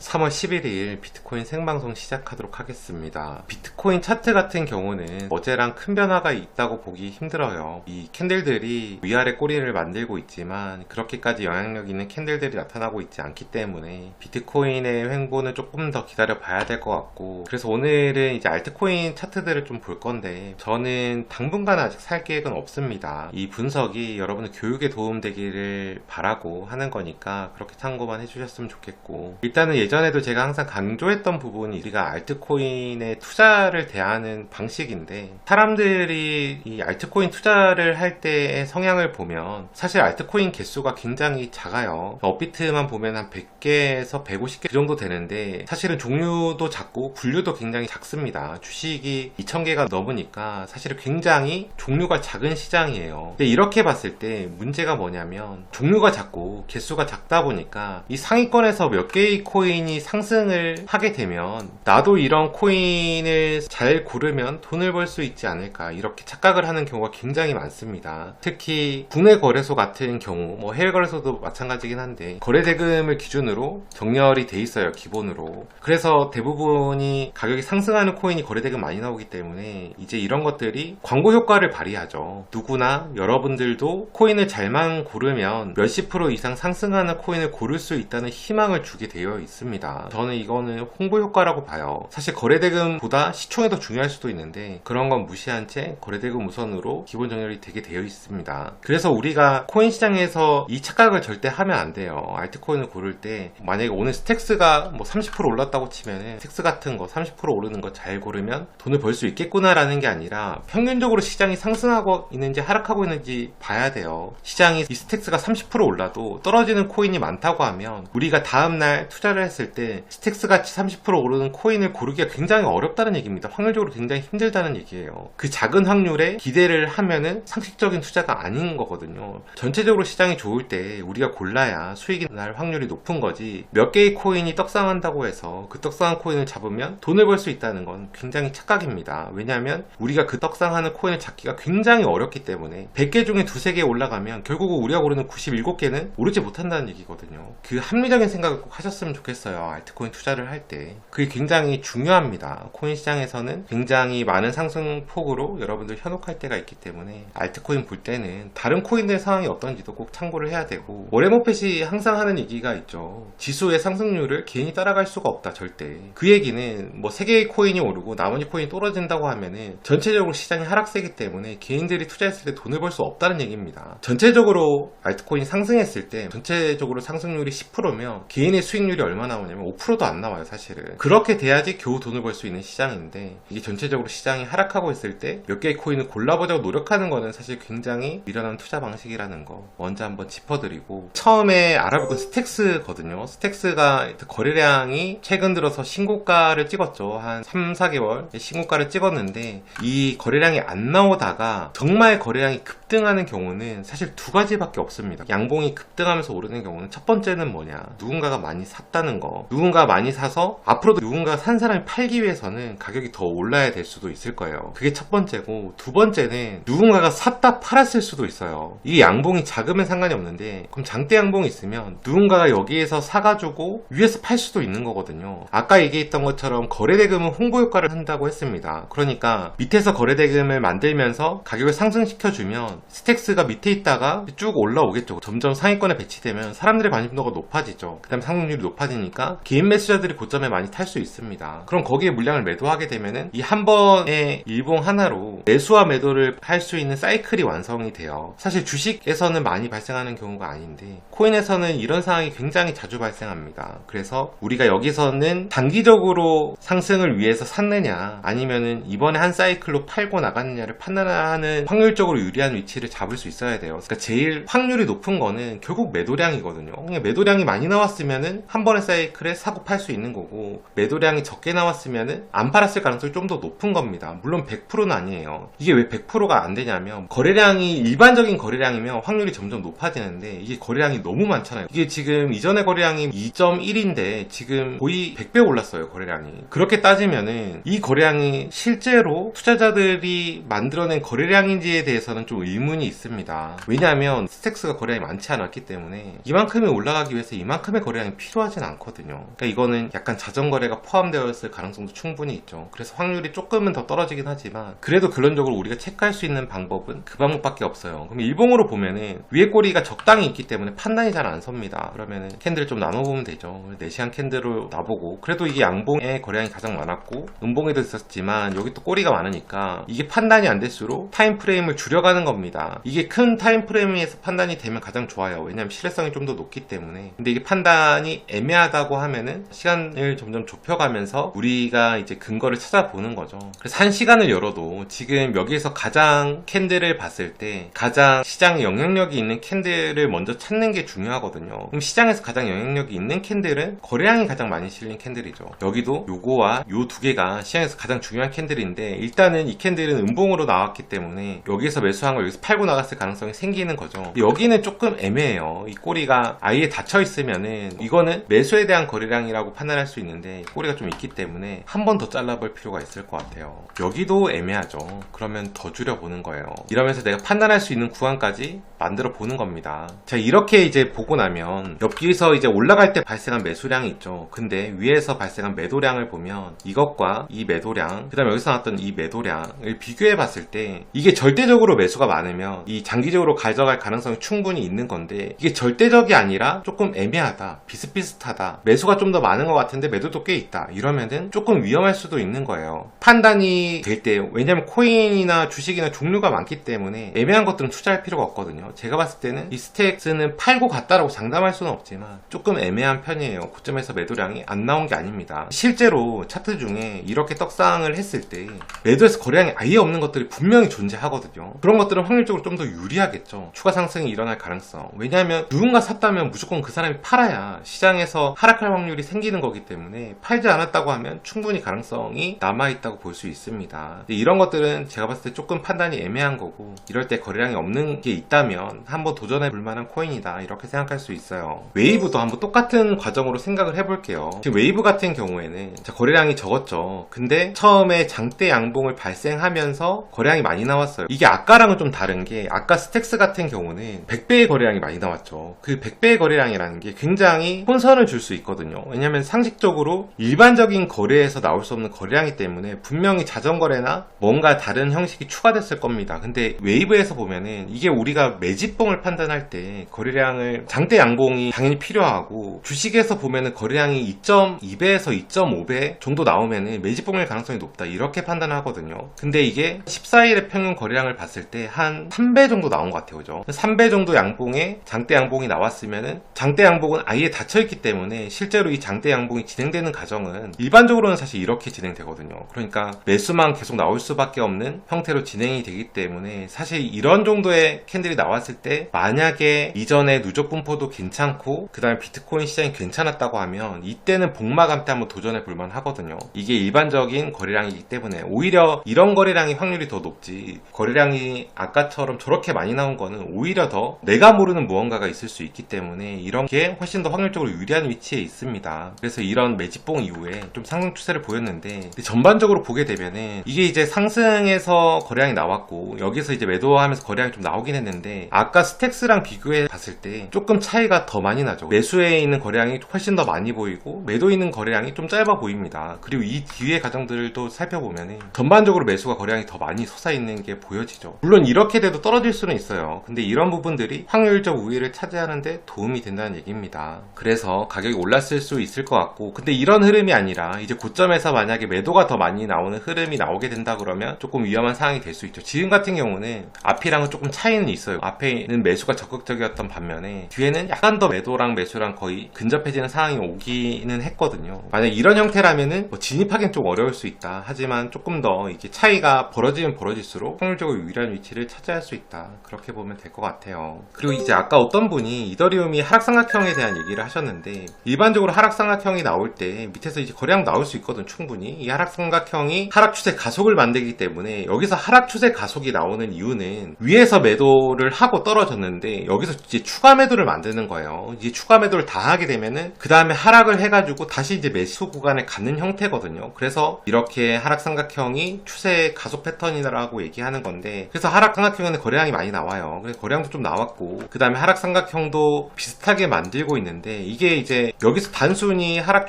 3월 11일 비트코인 생방송 시작하도록 하겠습니다. 비트코인 차트 같은 경우는 어제랑 큰 변화가 있다고 보기 힘들어요. 이 캔들들이 위아래 꼬리를 만들고 있지만 그렇게까지 영향력 있는 캔들들이 나타나고 있지 않기 때문에 비트코인의 횡보는 조금 더 기다려 봐야 될 것 같고, 그래서 오늘은 이제 알트코인 차트들을 좀 볼 건데 저는 당분간 아직 살 계획은 없습니다. 이 분석이 여러분의 교육에 도움되기를 바라고 하는 거니까 그렇게 참고만 해주셨으면 좋겠고, 일단은 예전에도 제가 항상 강조했던 부분이 우리가 알트코인에 투자를 대하는 방식인데, 사람들이 이 알트코인 투자를 할 때의 성향을 보면 사실 알트코인 개수가 굉장히 작아요. 업비트만 보면 한 100개에서 150개 그 정도 되는데 사실은 종류도 작고 분류도 굉장히 작습니다. 주식이 2000개가 넘으니까 사실은 굉장히 종류가 작은 시장이에요. 근데 이렇게 봤을 때 문제가 뭐냐면, 종류가 작고 개수가 작다 보니까 이 상위권에서 몇 개의 코인이 상승을 하게 되면 나도 이런 코인을 잘 고르면 돈을 벌 수 있지 않을까, 이렇게 착각을 하는 경우가 굉장히 많습니다. 특히 국내 거래소 같은 경우, 해외 거래소도 마찬가지긴 한데 거래대금을 기준으로 정렬이 돼 있어요, 기본으로. 그래서 대부분이 가격이 상승하는 코인이 거래대금 많이 나오기 때문에 이제 이런 것들이 광고 효과를 발휘하죠. 누구나 여러분들도 코인을 잘만 고르면 몇십 프로 이상 상승하는 코인을 고를 수 있다는 희망을 주게 되어 있습니다. 저는 이거는 홍보 효과라고 봐요. 사실 거래대금보다 시총이 더 중요할 수도 있는데 그런 건 무시한 채 거래대금 우선으로 기본 정렬이 되게 되어 있습니다. 그래서 우리가 코인 시장에서 이 착각을 절대 하면 안 돼요. 알트코인을 고를 때 만약에 오늘 스택스가 30% 올랐다고 치면은 스택스 같은 거 30% 오르는 거 잘 고르면 돈을 벌 수 있겠구나 라는 게 아니라, 평균적으로 시장이 상승하고 있는지 하락하고 있는지 봐야 돼요. 시장이 이 스택스가 30% 올라도 떨어지는 코인이 많다고 하면 우리가 다음날 투자를 했을 때 스택스 같이 30% 오르는 코인을 고르기가 굉장히 어렵다는 얘기입니다. 확률적으로 굉장히 힘들다는 얘기예요. 그 작은 확률에 기대를 하면은 상식적인 투자가 아닌 거거든요. 전체적으로 시장이 좋을 때 우리가 골라야 수익이 날 확률이 높은 거지, 몇 개의 코인이 떡상한다고 해서 그 떡상한 코인을 잡으면 돈을 벌 수 있다는 건 굉장히 착각입니다. 왜냐하면 우리가 그 떡상하는 코인을 잡기가 굉장히 어렵기 때문에 100개 중에 두세 개 올라가면 결국은 우리가 고르는 97개는 오르지 못한다는 얘기거든요. 그 합리적인 생각을 꼭 하셨으면 좋겠어요. 알트코인 투자를 할 때 그게 굉장히 중요합니다. 코인 시장에서는 굉장히 많은 상승폭으로 여러분들 현혹할 때가 있기 때문에 알트코인 볼 때는 다른 코인들 상황이 어떤지도 꼭 참고를 해야 되고, 워렌 버핏이 항상 하는 얘기가 있죠. 지수의 상승률을 개인이 따라갈 수가 없다, 절대. 그 얘기는 3개의 코인이 오르고 나머지 코인이 떨어진다고 하면은 전체적으로 시장이 하락세기 때문에 개인들이 투자했을 때 돈을 벌 수 없다는 얘기입니다. 전체적으로 알트코인이 상승했을 때 전체적으로 상승률이 10%면 개인의 수익률이 얼마 나오냐면 5%도 안 나와요, 사실은. 그렇게 돼야지 겨우 돈을 벌 수 있는 시장인데, 이게 전체적으로 시장이 하락하고 있을 때 몇 개의 코인을 골라보자고 노력하는 거는 사실 굉장히 미련한 투자 방식이라는 거 먼저 한번 짚어드리고, 처음에 알아볼 건 스택스거든요. 스택스가 거래량이 최근 들어서 신고가를 찍었죠. 한 3, 4개월 신고가를 찍었는데 이 거래량이 안 나오다가 정말 거래량이 급등하는 경우는 사실 두 가지밖에 없습니다. 양봉이 급등하면서 오르는 경우는, 첫 번째는 뭐냐, 누군가가 많이 샀다는 거. 누군가가 많이 사서 앞으로도 누군가가 산 사람이 팔기 위해서는 가격이 더 올라야 될 수도 있을 거예요. 그게 첫 번째고, 두 번째는 누군가가 샀다 팔았을 수도 있어요. 이 양봉이 작으면 상관이 없는데, 그럼 장대 양봉이 있으면 누군가가 여기에서 사가지고 위에서 팔 수도 있는 거거든요. 아까 얘기했던 것처럼 거래대금은 홍보 효과를 한다고 했습니다. 그러니까 밑에서 거래대금을 만들면서 가격을 상승시켜주면 스택스가 밑에 있다가 쭉 올라오겠죠. 점점 상위권에 배치되면 사람들의 관심도가 높아지죠. 그 다음 상승률이 높아지니까 개인 매수자들이 고점에 많이 탈 수 있습니다. 그럼 거기에 물량을 매도하게 되면은 이 한 번의 일봉 하나로 매수와 매도를 할 수 있는 사이클이 완성이 돼요. 사실 주식에서는 많이 발생하는 경우가 아닌데 코인에서는 이런 상황이 굉장히 자주 발생합니다. 그래서 우리가 여기서는 단기적으로 상승을 위해서 샀느냐, 아니면은 이번에 한 사이클로 팔고 나갔느냐를 판단하는 확률적으로 유리한 위치를 잡을 수 있어야 돼요. 그러니까 제일 확률이 높은 거는 결국 매도량이거든요. 그냥 매도량이 많이 나왔으면은 한 번의 사이클에 사고 팔 수 있는 거고, 매도량이 적게 나왔으면은 안 팔았을 가능성이 좀 더 높은 겁니다. 물론 100%는 아니에요. 이게 왜 100%가 안 되냐면, 거래량이 일반적인 거래량이면 확률이 점점 높아지는데 이게 거래량이 너무 많잖아요. 이게 지금 이전의 거래량이 2.1인데 지금 거의 100배 올랐어요, 거래량이. 그렇게 따지면은 이 거래량이 실제로 투자자들이 만들어낸 거래량인지에 대해서는 좀 의문이 있습니다. 왜냐하면 스택스가 거래량이 많지 않았기 때문에 이만큼이 올라가기 위해서 이만큼의 거래량이 필요하진 않거든요. 있거든요. 그러니까 이거는 약간 자전거래가 포함되어 있을 가능성도 충분히 있죠. 그래서 확률이 조금은 더 떨어지긴 하지만 그래도 결론적으로 우리가 체크할 수 있는 방법은 그 방법밖에 없어요. 그럼 일봉으로 보면은 위에 꼬리가 적당히 있기 때문에 판단이 잘 안 섭니다. 그러면은 캔들을 좀 나눠보면 되죠. 4시간 캔들을 놔보고 그래도 이게 양봉에 거래량이 가장 많았고 음봉에도 있었지만 여기 또 꼬리가 많으니까 이게 판단이 안 될수록 타임프레임을 줄여가는 겁니다. 이게 큰 타임프레임에서 판단이 되면 가장 좋아요. 왜냐하면 신뢰성이 좀 더 높기 때문에. 근데 이게 판단이 애매하다고 하면은 시간을 점점 좁혀가면서 우리가 이제 근거를 찾아보는 거죠. 그래서 1시간을 열어도 지금 여기에서 가장 캔들을 봤을 때 가장 시장에 영향력이 있는 캔들을 먼저 찾는 게 중요하거든요. 그럼 시장에서 가장 영향력이 있는 캔들은 거래량이 가장 많이 실린 캔들이죠. 여기도 요거와 요 두 개가 시장에서 가장 중요한 캔들인데 일단은 이 캔들은 음봉으로 나왔기 때문에 여기서 매수한 걸 여기서 팔고 나갔을 가능성이 생기는 거죠. 여기는 조금 애매해요. 이 꼬리가 아예 닫혀 있으면은 이거는 매수에 대한 거래량이라고 판단할 수 있는데 꼬리가 좀 있기 때문에 한 번 더 잘라볼 필요가 있을 것 같아요. 여기도 애매하죠. 그러면 더 줄여보는 거예요. 이러면서 내가 판단할 수 있는 구간까지 만들어 보는 겁니다. 자, 이렇게 이제 보고 나면 여기서 이제 올라갈 때 발생한 매수량이 있죠. 근데 위에서 발생한 매도량을 보면 이것과 이 매도량, 그 다음에 여기서 나왔던 이 매도량을 비교해 봤을 때 이게 절대적으로 매수가 많으면 이 장기적으로 가져갈 가능성이 충분히 있는 건데 이게 절대적이 아니라 조금 애매하다, 비슷비슷하다, 매수가 좀 더 많은 것 같은데 매도도 꽤 있다, 이러면은 조금 위험할 수도 있는 거예요. 판단이 될 때, 왜냐면 코인이나 주식이나 종류가 많기 때문에 애매한 것들은 투자할 필요가 없거든요. 제가 봤을 때는 이 스택스는 팔고 갔다라고 장담할 수는 없지만 조금 애매한 편이에요. 고점에서 매도량이 안 나온 게 아닙니다. 실제로 차트 중에 이렇게 떡상을 했을 때 매도에서 거래량이 아예 없는 것들이 분명히 존재하거든요. 그런 것들은 확률적으로 좀 더 유리하겠죠. 추가 상승이 일어날 가능성. 왜냐하면 누군가 샀다면 무조건 그 사람이 팔아야 시장에서 하락할 확률이 생기는 거기 때문에 팔지 않았다고 하면 충분히 가능성이 남아있다고 볼 수 있습니다. 이런 것들은 제가 봤을 때 조금 판단이 애매한 거고 이럴 때 거래량이 없는 게 있다면 한번 도전해 볼 만한 코인이다, 이렇게 생각할 수 있어요. 웨이브도 한번 똑같은 과정으로 생각을 해볼게요. 지금 웨이브 같은 경우에는 거래량이 적었죠. 근데 처음에 장대 양봉을 발생하면서 거래량이 많이 나왔어요. 이게 아까랑은 좀 다른 게 아까 스택스 같은 경우는 100배의 거래량이 많이 나왔죠. 그 100배의 거래량이라는 게 굉장히 혼선을 줄 수 있거든요. 왜냐면 상식적으로 일반적인 거래에서 나올 수 없는 거래량이기 때문에 분명히 자전거래나 뭔가 다른 형식이 추가됐을 겁니다. 근데 웨이브에서 보면은 이게 우리가 매집봉을 판단할 때 거래량을 장대 양봉이 당연히 필요하고 주식에서 보면은 거래량이 2.2배에서 2.5배 정도 나오면은 매집봉일 가능성이 높다, 이렇게 판단하거든요. 근데 이게 14일의 평균 거래량을 봤을 때 한 3배 정도 나온 것 같아요. 그죠? 3배 정도 양봉에 장대 양봉이 나왔으면은 장대 양봉은 아예 닫혀있기 때문에 실제로 이 장대 양봉이 진행되는 과정은 일반적으로는 사실 이렇게 진행되거든요. 그러니까 매수만 계속 나올 수밖에 없는 형태로 진행이 되기 때문에 사실 이런 정도의 캔들이 나왔을 때 만약에 이전에 누적 분포도 괜찮고 그 다음에 비트코인 시장이 괜찮았다고 하면 이때는 복마감 때 한번 도전해 볼만 하거든요. 이게 일반적인 거래량이기 때문에 오히려 이런 거래량이 확률이 더 높지, 거래량이 아까처럼 저렇게 많이 나온 거는 오히려 더 내가 모르는 무언가가 있을 수 있기 때문에 이런 게 훨씬 더 확률적으로 유리한 위치에 있습니다. 그래서 이런 매집봉 이후에 좀 상승 추세를 보였는데 전반적으로 보게 되면은 이게 이제 상승해서 거래량이 나왔고 여기서 이제 매도하면서 거래량이 좀 나오긴 했는데 아까 스택스랑 비교해 봤을 때 조금 차이가 더 많이 나죠. 매수에 있는 거래량이 훨씬 더 많이 보이고 매도에 있는 거래량이 좀 짧아 보입니다. 그리고 이 뒤에 과정들도 살펴보면은 전반적으로 매수가 거래량이 더 많이 솟아있는 게 보여지죠. 물론 이렇게 돼도 떨어질 수는 있어요. 근데 이런 부분들이 확률적 우위를 차지하는데 도움이 된다는 얘기입니다. 그래서 가격이 올랐을 수 있을 것 같고, 근데 이런 흐름이 아니라 이제 고점에서 만약에 매도가 더 많이 나오는 흐름이 나오게 된다 그러면 조금 위험한 상황이 될 수 있죠. 지금 같은 경우는 앞이랑은 조금 차이는 있어요. 앞에는 매수가 적극적이었던 반면에 뒤에는 약간 더 매도랑 매수랑 거의 근접해지는 상황이 오기는 했거든요. 만약 이런 형태라면은 진입하기는 좀 어려울 수 있다. 하지만 조금 더 이렇게 차이가 벌어지면 벌어질수록 확률적으로 유리한 위치를 차지할 수 있다, 그렇게 보면 될 것 같아요. 그리고 이제 아까 어떤 분이 이더리움이 하락삼각형에 대한 얘기를 하셨는데 일반적으로 하락삼각형이 나올 때 밑에서 이제 거래량 나올 수 있거든. 충분히 이 하락삼각형이 하락추세 가속을 만들기 때문에 여기서 하락추세 가속이 나오는 이유는 위에서 매도를 하고 하고 떨어졌는데 여기서 이제 추가 매도를 만드는 거예요. 이제 추가 매도를 다 하게 되면은 그 다음에 하락을 해가지고 다시 이제 매수 구간에 갖는 형태거든요. 그래서 이렇게 하락 삼각형이 추세의 가속 패턴이라고 얘기하는 건데, 그래서 하락 삼각형에는 거래량이 많이 나와요. 그래서 거래량도 좀 나왔고 그 다음에 하락 삼각형도 비슷하게 만들고 있는데, 이게 이제 여기서 단순히 하락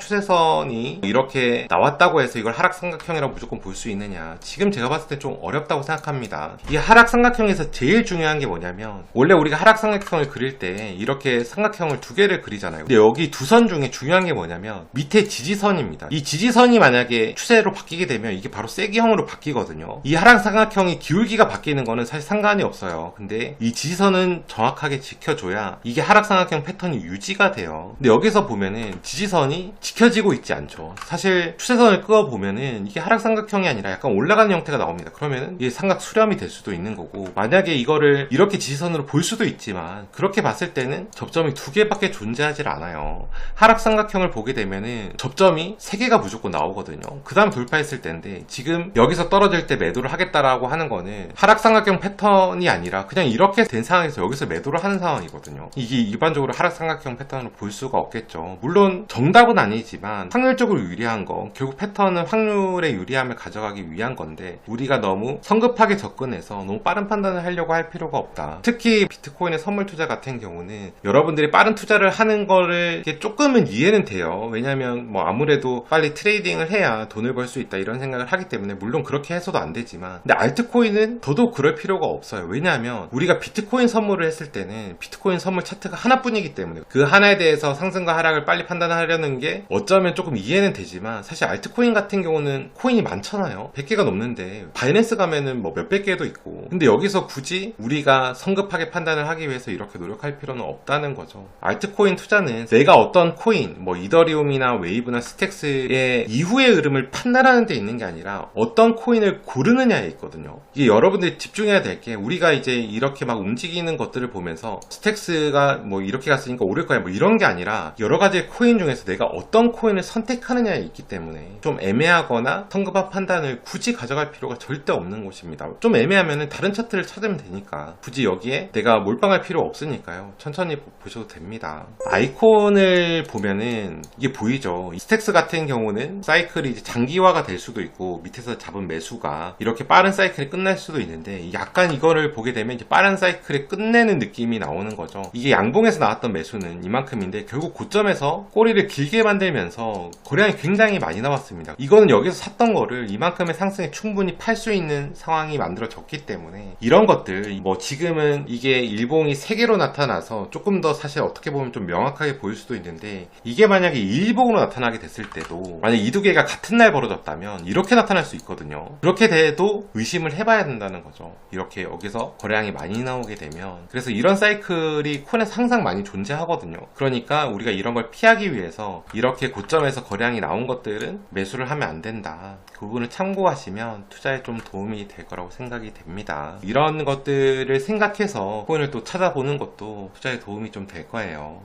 추세선이 이렇게 나왔다고 해서 이걸 하락 삼각형이라고 무조건 볼 수 있느냐, 지금 제가 봤을 때 좀 어렵다고 생각합니다. 이 하락 삼각형에서 제일 중요한 게 뭐냐면, 원래 우리가 하락 삼각형을 그릴 때 이렇게 삼각형을 두 개를 그리잖아요. 근데 여기 두 선 중에 중요한 게 뭐냐면 밑에 지지선입니다. 이 지지선이 만약에 추세로 바뀌게 되면 이게 바로 세기형으로 바뀌거든요. 이 하락 삼각형이 기울기가 바뀌는 거는 사실 상관이 없어요. 근데 이 지지선은 정확하게 지켜줘야 이게 하락 삼각형 패턴이 유지가 돼요. 근데 여기서 보면은 지지선이 지켜지고 있지 않죠. 사실 추세선을 끄어 보면은 이게 하락 삼각형이 아니라 약간 올라가는 형태가 나옵니다. 그러면은 이게 삼각 수렴이 될 수도 있는 거고, 만약에 이거를 이렇게 지지선으로 볼 수도 있지만 그렇게 봤을 때는 접점이 두 개밖에 존재하질 않아요. 하락 삼각형을 보게 되면은 접점이 세 개가 무조건 나오거든요. 그 다음 돌파했을 때인데, 지금 여기서 떨어질 때 매도를 하겠다라고 하는 거는 하락 삼각형 패턴이 아니라 그냥 이렇게 된 상황에서 여기서 매도를 하는 상황이거든요. 이게 일반적으로 하락 삼각형 패턴으로 볼 수가 없겠죠. 물론 정답은 아니지만 확률적으로 유리한 거, 결국 패턴은 확률의 유리함을 가져가기 위한 건데, 우리가 너무 성급하게 접근해서 너무 빠른 판단을 하려고 할 필요가 없다. 특히 비트코인의 선물 투자 같은 경우는 여러분들이 빠른 투자를 하는 거를 조금은 이해는 돼요. 왜냐면 뭐 아무래도 빨리 트레이딩을 해야 돈을 벌 수 있다 이런 생각을 하기 때문에, 물론 그렇게 해서도 안 되지만, 근데 알트코인은 더더욱 그럴 필요가 없어요. 왜냐하면 우리가 비트코인 선물을 했을 때는 비트코인 선물 차트가 하나뿐이기 때문에 그 하나에 대해서 상승과 하락을 빨리 판단하려는 게 어쩌면 조금 이해는 되지만, 사실 알트코인 같은 경우는 코인이 많잖아요. 100개가 넘는데 바이낸스 가면은 뭐 몇백 개도 있고, 근데 여기서 굳이 우리가 성급하게 판단을 하기 위해서 이렇게 노력할 필요는 없다는 거죠. 알트코인 투자는 내가 어떤 코인, 뭐 이더리움이나 웨이브나 스택스의 이후의 흐름을 판단하는 데 있는 게 아니라 어떤 코인을 고르느냐에 있거든요. 이게 여러분들이 집중해야 될 게, 우리가 이제 이렇게 막 움직이는 것들을 보면서 스택스가 뭐 이렇게 갔으니까 오를 거야 뭐 이런 게 아니라, 여러 가지 코인 중에서 내가 어떤 코인을 선택하느냐에 있기 때문에 좀 애매하거나 성급한 판단을 굳이 가져갈 필요가 절대 없는 곳입니다. 좀 애매하면은 다른 차트를 찾으면 되니까 굳이 여기에 내가 몰빵할 필요 없으니까요. 천천히 보셔도 됩니다. 아이콘을 보면은 이게 보이죠. 스택스 같은 경우는 사이클이 이제 장기화가 될 수도 있고, 밑에서 잡은 매수가 이렇게 빠른 사이클이 끝날 수도 있는데, 약간 이거를 보게 되면 이제 빠른 사이클에 끝내는 느낌이 나오는 거죠. 이게 양봉에서 나왔던 매수는 이만큼인데 결국 고점에서 꼬리를 길게 만들면서 거래량이 굉장히 많이 나왔습니다. 이거는 여기서 샀던 거를 이만큼의 상승에 충분히 팔 수 있는 상황이 만들어졌기 때문에, 이런 것들 뭐 지금은 이게 일봉이 3개로 나타나서 조금 더 사실 어떻게 보면 좀 명확하게 보일 수도 있는데, 이게 만약에 일봉으로 나타나게 됐을 때도 만약 이 두 개가 같은 날 벌어졌다면 이렇게 나타날 수 있거든요. 그렇게 돼도 의심을 해봐야 된다는 거죠. 이렇게 여기서 거래량이 많이 나오게 되면. 그래서 이런 사이클이 코인에서 항상 많이 존재하거든요. 그러니까 우리가 이런 걸 피하기 위해서 이렇게 고점에서 거래량이 나온 것들은 매수를 하면 안 된다. 그 부분을 참고하시면 투자에 좀 도움이 될 거라고 생각이 됩니다. 이런 것들을 생각해서 코인을 또 찾아보는 것도 투자에 도움이 좀 될 거예요.